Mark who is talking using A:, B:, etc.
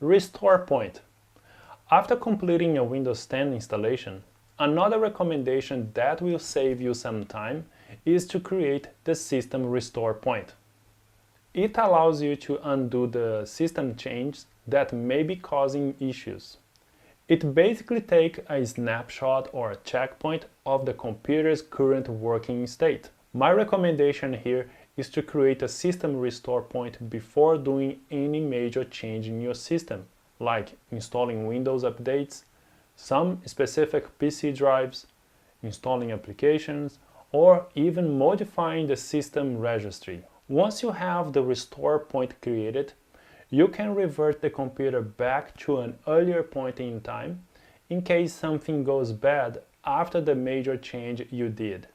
A: Restore point. After completing a Windows 10 installation, another recommendation that will save you some time is to create the system restore point. It allows you to undo the system changes that may be causing issues. It basically takes a snapshot or a checkpoint of the computer's current working state. My recommendation here is to create a system restore point before doing any major change in your system, like installing Windows updates, some specific PC drives, installing applications, or even modifying the system registry. Once you have the restore point created, you can revert the computer back to an earlier point in time in case something goes bad after the major change you did.